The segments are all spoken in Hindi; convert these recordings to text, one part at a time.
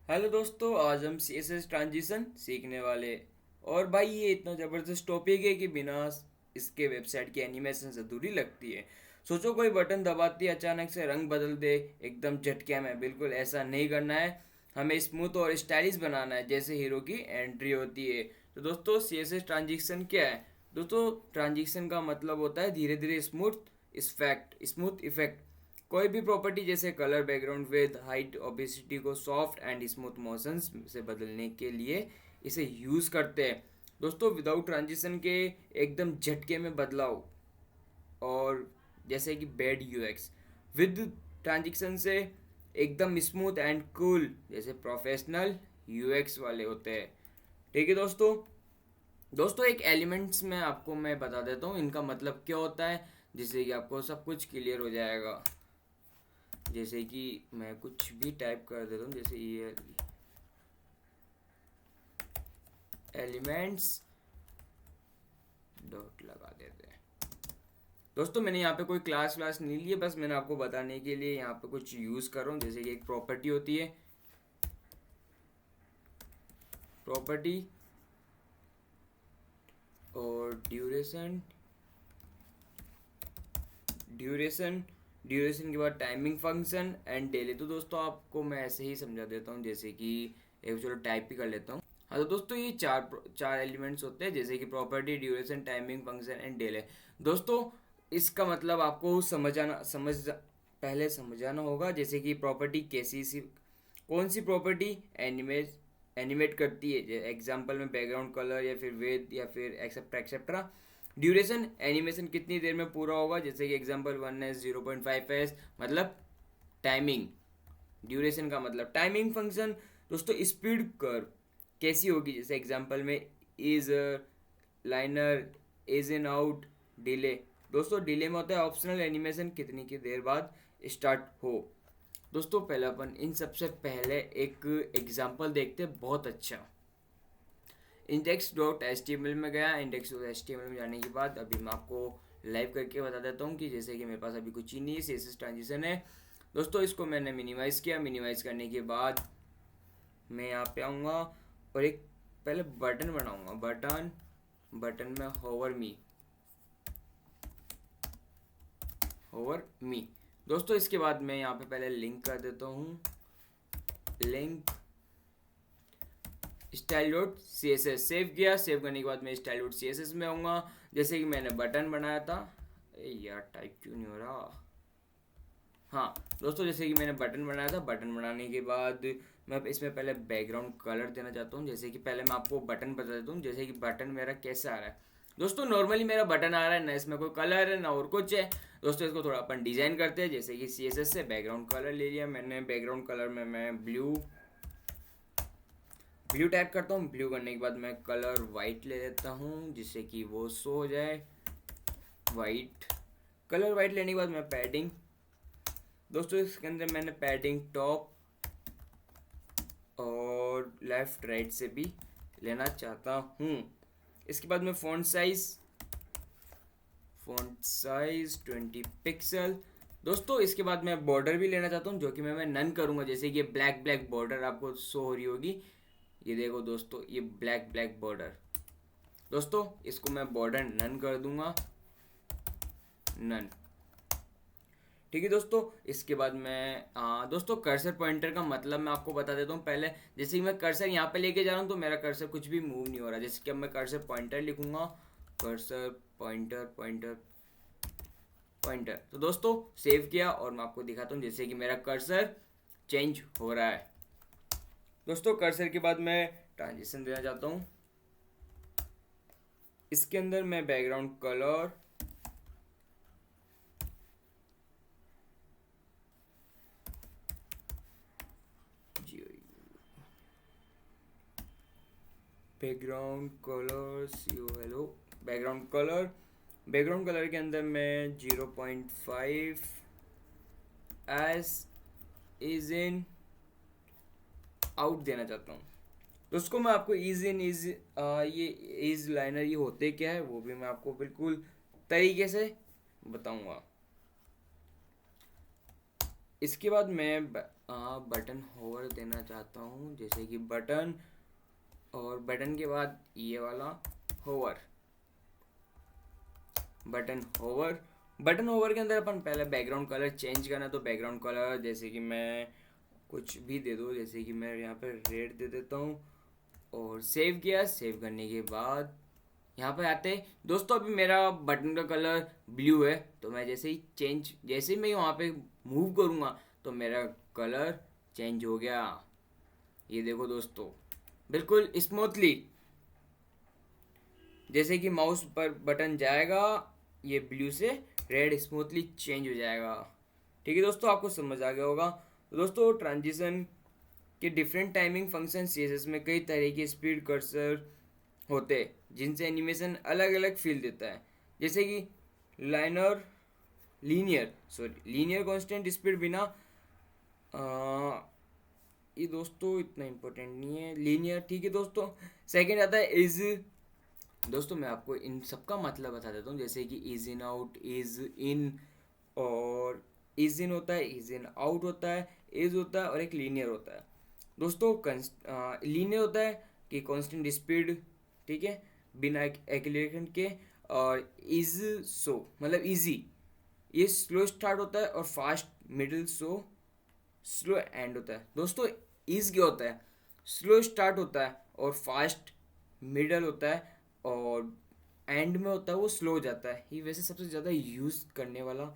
हेलो दोस्तों, आज हम CSS ट्रांजिशन सीखने वाले। और भाई ये इतना ज़बरदस्त टॉपिक है कि बिना इसके वेबसाइट की एनिमेशन से अधूरी लगती है। सोचो कोई बटन दबाती है अचानक से रंग बदल दे एकदम झटके में। बिल्कुल ऐसा नहीं करना है, हमें स्मूथ और स्टाइलिश बनाना है जैसे हीरो की एंट्री होती है। तो दोस्तों CSS ट्रांजिशन क्या है? दोस्तों ट्रांजिशन का मतलब होता है धीरे धीरे स्मूथ इफेक्ट। कोई भी प्रॉपर्टी जैसे colour, background, with, height, opacity को सॉफ्ट एंड स्मूथ मोशंस से बदलने के लिए इसे यूज करते हैं। दोस्तों विदाउट ट्रांजिशन के एकदम झटके में बदलाव, और जैसे कि बैड यूएक्स। विद ट्रांजिशन से एकदम स्मूथ एंड कूल जैसे प्रोफेशनल यूएक्स वाले होते हैं। ठीक है दोस्तों। दोस्तों एक एलिमेंट्स में आपको मैं बता देता हूँ इनका मतलब क्या होता है, जिससे कि आपको सब कुछ क्लियर हो जाएगा। जैसे कि मैं कुछ भी टाइप कर देता हूँ, जैसे ये एलिमेंट्स डॉट लगा देते हैं। दोस्तों मैंने यहाँ पे कोई क्लास नहीं ली है, बस मैंने आपको बताने के लिए यहाँ पे कुछ यूज़ कर रहा हूँ। जैसे कि एक प्रॉपर्टी होती है, प्रॉपर्टी और ड्यूरेशन। ड्यूरेशन ड्यूरेशन के बाद टाइमिंग फंक्शन एंड डेली। तो दोस्तों आपको मैं ऐसे ही समझा देता हूँ, जैसे कि एक चलो टाइप ही कर लेता हूँ। हाँ तो दोस्तों ये चार चार एलिमेंट्स होते हैं, जैसे कि property, duration, timing function and delay. दोस्तों इसका मतलब आपको पहले समझाना होगा। जैसे कि प्रॉपर्टी कौन सी प्रॉपर्टी एनिमेट करती है, एग्जांपल में बैकग्राउंड कलर या फिर वेट या फिर एक्सेप्ट्रा एक्सेप्ट्रा। ड्यूरेशन एनिमेशन कितनी देर में पूरा होगा, जैसे कि एग्जांपल 1s, 0.5s, मतलब टाइमिंग। ड्यूरेशन का मतलब टाइमिंग फंक्शन। दोस्तों स्पीड कर्व कैसी होगी, जैसे एग्जांपल में is, liner, is in out, delay. दोस्तों डिले में होता है ऑप्शनल एनिमेशन कितनी की देर बाद स्टार्ट हो। दोस्तों पहले अपन इन सबसे पहले एक एग्जांपल देखते हैं बहुत अच्छा। index.html में गया। index.html में जाने के बाद अभी मैं आपको लाइव करके बता देता हूँ कि जैसे कि मेरे पास अभी कुछ ही नहीं, CSS ट्रांजिशन है। दोस्तों इसको मैंने मिनिमाइज़ किया। मिनिमाइज़ करने के बाद मैं यहाँ पे आऊँगा और एक पहले बटन बनाऊँगा। बटन में होवर मी। दोस्तों इसके बाद मैं यहाँ पे पहले लिंक कर देता हूँ। Link style dot C S S save किया। सेव करने के बाद मैं style dot C S S में आऊँगा। जैसे कि मैंने बटन बनाया था, यार टाइप क्यों नहीं हो रहा। हाँ दोस्तों जैसे कि मैंने बटन बनाया था, बटन बनाने के बाद मैं इसमें पहले बैकग्राउंड कलर देना चाहता हूँ। जैसे कि पहले मैं आपको बटन बता देता हूँ, जैसे कि बटन मेरा कैसे आ रहा है। दोस्तों नॉर्मली मेरा बटन आ रहा है, ना इसमें कोई कलर है ना और कुछ है। दोस्तों इसको थोड़ा अपन डिजाइन करते हैं। जैसे कि CSS से बैकग्राउंड कलर ले लिया मैंने। बैकग्राउंड कलर में मैं ब्लू ब्लू टाइप करता हूँ। ब्लू करने के बाद मैं कलर वाइट ले लेता हूँ, जिससे कि वो शो हो जाए वाइट। कलर वाइट लेने के बाद मैं पैडिंग, दोस्तों इसके अंदर मैंने पैडिंग टॉप और लेफ्ट राइट से भी लेना चाहता हूँ। इसके बाद में फ़ॉन्ट साइज 20 पिक्सल। दोस्तों इसके बाद मैं बॉर्डर भी लेना चाहता हूँ, जो कि मैं नन करूँगा। जैसे कि ये ब्लैक ब्लैक बॉर्डर आपको शो हो रही होगी, ये देखो दोस्तों, ये ब्लैक ब्लैक बॉर्डर। दोस्तों इसको मैं बॉर्डर नन कर दूंगा, नन। ठीक है दोस्तों। इसके बाद मैं दोस्तों कर्सर पॉइंटर का मतलब मैं आपको बता देता हूँ पहले। जैसे कि मैं कर्सर यहाँ पे लेके जा रहा हूँ तो मेरा कर्सर कुछ भी मूव नहीं हो रहा। जैसे कि अब मैं कर्सर पॉइंटर लिखूंगा, कर्सर पॉइंटर पॉइंटर पॉइंटर। तो दोस्तों सेव किया और मैं आपको दिखाता हूँ जैसे कि मेरा कर्सर चेंज हो रहा है। दोस्तों कर्सर के बाद मैं ट्रांजिशन देना चाहता हूँ। इसके अंदर मैं background colour, background colour hello background colour के अंदर मैं 0.5 एस इज इन आउट देना चाहता हूँ। तो उसको मैं आपको इज इन इज ये इज लाइनर ये होते क्या है वो भी मैं आपको बिल्कुल तरीके से बताऊंगा। इसके बाद मैं बटन होवर देना चाहता हूँ, जैसे कि बटन, और बटन के बाद ये वाला hover, button hover. Button hover के अंदर अपन पहले बैकग्राउंड कलर चेंज करना, तो बैकग्राउंड कलर जैसे कि मैं कुछ भी दे दूँ, जैसे कि मैं यहाँ पे रेड दे देता हूँ, और सेव किया। सेव करने के बाद यहाँ पे आते दोस्तों, अभी मेरा बटन का कलर ब्लू है, तो मैं जैसे ही मैं वहाँ पे मूव करूँगा तो मेरा कलर चेंज हो गया। ये देखो दोस्तों, बिल्कुल स्मूथली, जैसे कि माउस पर बटन जाएगा ये ब्लू से रेड स्मूथली चेंज हो जाएगा। ठीक है दोस्तों, आपको समझ आ गया होगा। तो दोस्तों, ट्रांजिशन के डिफरेंट टाइमिंग फंक्शन सीएसएस में कई तरह के स्पीड कर्सर होते हैं जिनसे एनिमेशन अलग अलग फील देता है, जैसे कि लाइनर लीनियर कांस्टेंट स्पीड बिना ये दोस्तों इतना इम्पोर्टेंट नहीं है, लीनियर। ठीक है दोस्तों, सेकंड आता है इज। दोस्तों मैं आपको इन सबका मतलब बता देता हूँ, जैसे कि is in out, is in, और इज इन होता है, इज इन आउट होता है, इज होता है, और एक लीनियर होता है। दोस्तों लीनियर होता है कि कांस्टेंट स्पीड, ठीक है, बिना एक्सीलरेशन के, और इज सो मतलब इजी, ये स्लो स्टार्ट होता है, और fast middle so slow and होता है। दोस्तों इज क्या होता है, स्लो स्टार्ट होता है और फास्ट मिडल होता है, और एंड में होता है वो स्लो हो जाता है। ये वैसे सबसे ज़्यादा यूज़ करने वाला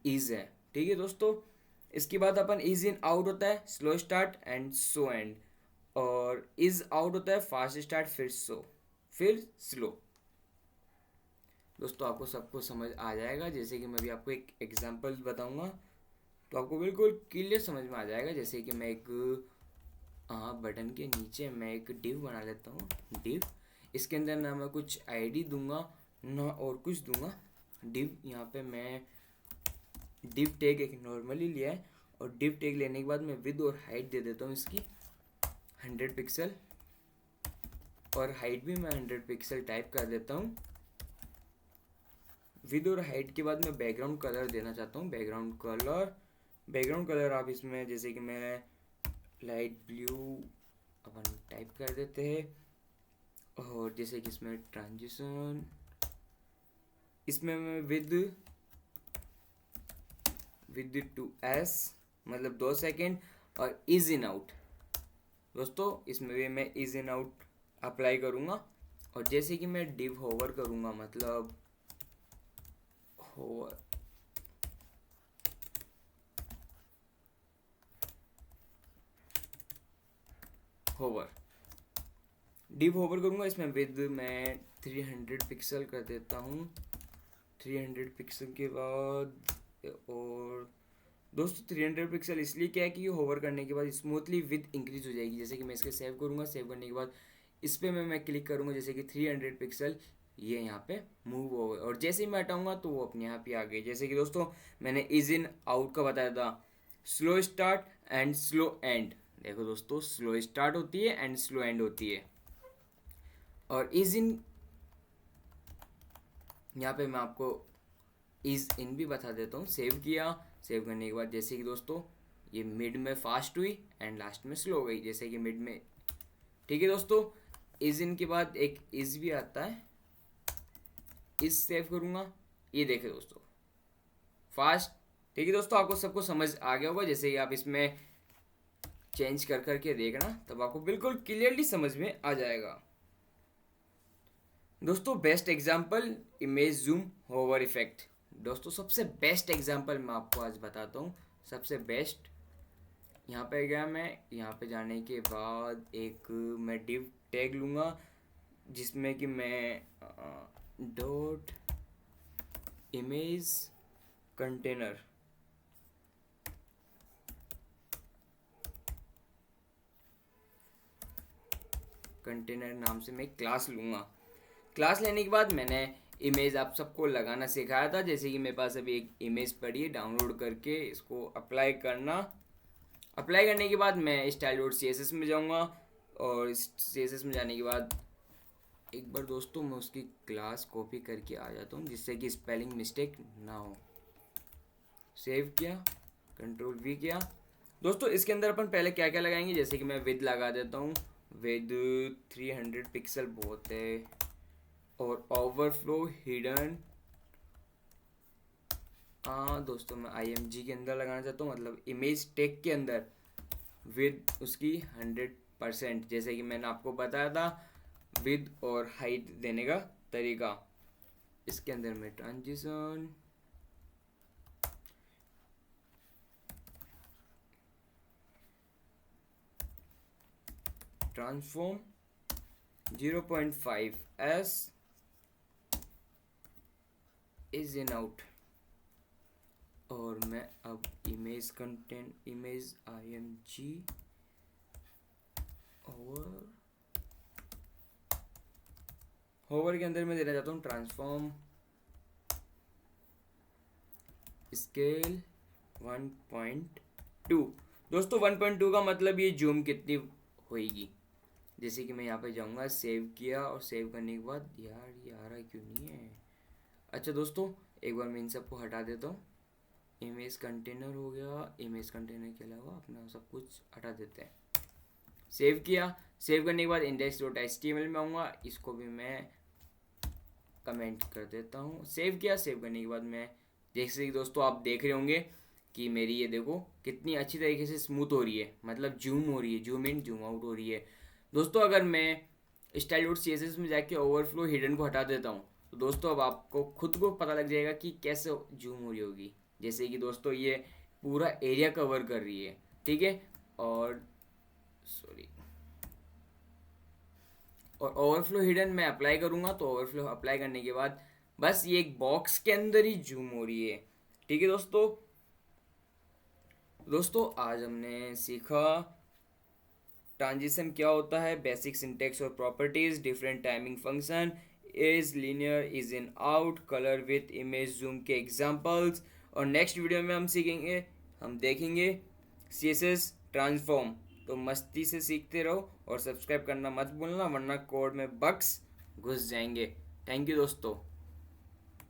इज है। ठीक है दोस्तों, इसके बाद अपन इज इन आउट होता है slow start and so and, और इज आउट होता है फास्ट स्टार्ट फिर सो फिर स्लो। दोस्तों आपको सबको समझ आ जाएगा, जैसे कि मैं भी आपको एक एग्जांपल बताऊंगा तो आपको बिल्कुल क्लियर समझ में आ जाएगा। जैसे कि मैं एक बटन के नीचे मैं एक डिव बना लेता हूँ, डिव। इसके अंदर ना मैं कुछ आईडी दूंगा ना और कुछ दूंगा। डिव यहाँ पे मैं डिव टैग एक नॉर्मली लिया है, और डिव टैग लेने के बाद मैं विद और हाइट दे देता हूँ इसकी 100 पिक्सल, और हाइट भी मैं 100 पिक्सल टाइप कर देता हूँ। विद और हाइट के बाद मैं बैकग्राउंड कलर देना चाहता हूँ, बैकग्राउंड कलर आप इसमें जैसे कि मैं लाइट ब्लू अपन टाइप कर देते हैं, और जैसे कि इसमें ट्रांजिशन, इसमें मैं विद 2s मतलब 2 सेकेंड, और इज इन आउट। दोस्तों इसमें भी मैं इज इन आउट अप्लाई करूँगा, और जैसे कि मैं डिव होवर करूँगा, मतलब होवर, डिव होवर करूँगा, इसमें विद मैं 300 पिक्सल कर देता हूँ। 300 पिक्सल के बाद, और दोस्तों 300 पिक्सल इसलिए क्या है कि ये होवर करने के बाद स्मूथली विद इंक्रीज हो जाएगी। जैसे कि मैं इसके सेव करूँगा, सेव करने के बाद इस पर मैं क्लिक करूँगा, जैसे कि 300 पिक्सल ये यहाँ पे मूव हो गए, और जैसे ही मैं हटाऊँगा तो वो अपने आप ही आ गई। जैसे कि दोस्तों मैंने इज इन आउट का बताया था, slow start and slow and. देखो दोस्तों, स्लो स्टार्ट होती है एंड स्लो एंड होती है। और इज इन, यहाँ पे मैं आपको इज इन भी बता देता हूँ। सेव किया, सेव करने के बाद जैसे कि दोस्तों ये मिड में फास्ट हुई एंड लास्ट में स्लो हो गई, जैसे कि मिड में। ठीक है दोस्तों, इज इन के बाद एक इज भी आता है, इज सेव करूँगा, ये देखे दोस्तों फास्ट। ठीक है दोस्तों, आपको सबको समझ आ गया होगा। जैसे कि आप इसमें चेंज कर करके देखना, तब आपको बिल्कुल क्लियरली समझ में आ जाएगा। दोस्तों best example image zoom hover effect. दोस्तों सबसे बेस्ट एग्जांपल मैं आपको आज बताता हूँ, सबसे बेस्ट। यहाँ पे गया मैं, यहाँ पे जाने के बाद एक मैं डिव टैग लूँगा, जिसमें कि मैं डॉट इमेज कंटेनर नाम से मैं क्लास लूँगा। क्लास लेने के बाद मैंने इमेज आप सबको लगाना सिखाया था, जैसे कि मेरे पास अभी एक इमेज पड़ी है, डाउनलोड करके इसको अप्लाई करना। अप्लाई करने के बाद मैं स्टाइल डॉट CSS में जाऊँगा, और CSS में जाने के बाद एक बार दोस्तों मैं उसकी क्लास कॉपी करके आ जाता हूँ, जिससे कि स्पेलिंग मिस्टेक ना हो। सेव किया, Ctrl V किया। दोस्तों इसके अंदर अपन पहले क्या क्या लगाएंगे, जैसे कि मैं विद लगा देता हूँ, विद 300 पिक्सल बहुत है, और ओवरफ्लो हिडन, हाँ दोस्तों मैं IMG के अंदर लगाना चाहता हूँ, मतलब इमेज टेक के अंदर विद उसकी 100%, जैसे कि मैंने आपको बताया था विद और हाइट देने का तरीका। इसके अंदर में transition, transform 0.5s ease in out, और मैं अब image content, image IMG hover के अंदर मैं देना चाहता हूँ ट्रांसफॉर्म स्केल 1.2। दोस्तों 1.2 का मतलब ये जूम कितनी होएगी, जैसे कि मैं यहाँ पे जाऊँगा, सेव किया, और सेव करने के बाद यार ये आ रहा क्यों नहीं है। अच्छा दोस्तों एक बार मैं इन सबको हटा देता हूँ। इमेज कंटेनर हो गया, इमेज कंटेनर के अलावा अपना सब कुछ हटा देते हैं। सेव किया, सेव करने के बाद index.html में आऊँगा, इसको भी मैं कमेंट कर देता हूँ। सेव किया, सेव करने के बाद मैं जैसे दोस्तों आप देख रहे होंगे कि मेरी ये देखो कितनी अच्छी तरीके से स्मूथ हो रही है, मतलब जूम हो रही है, जूम इन जूम आउट हो रही है। दोस्तों अगर मैं style.css में जाके ओवरफ्लो हिडन को हटा देता हूँ, तो दोस्तों अब आपको खुद को पता लग जाएगा कि कैसे जूम हो रही होगी। जैसे कि दोस्तों ये पूरा एरिया कवर कर रही है, ठीक है, और सॉरी, और ओवरफ्लो हिडन मैं अप्लाई करूँगा, तो ओवरफ्लो अप्लाई करने के बाद बस ये एक बॉक्स के अंदर ही जूम हो रही है, ठीक है दोस्तों। आज हमने सीखा ट्रांजिशन क्या होता है, बेसिक सिंटेक्स और properties, different timing function, is linear, is in out, colour with image zoom के एग्जांपल्स, और नेक्स्ट वीडियो में हम देखेंगे CSS ट्रांसफॉर्म। तो मस्ती से सीखते रहो और सब्सक्राइब करना मत भूलना, वरना कोड में बग्स घुस जाएंगे। थैंक यू दोस्तों।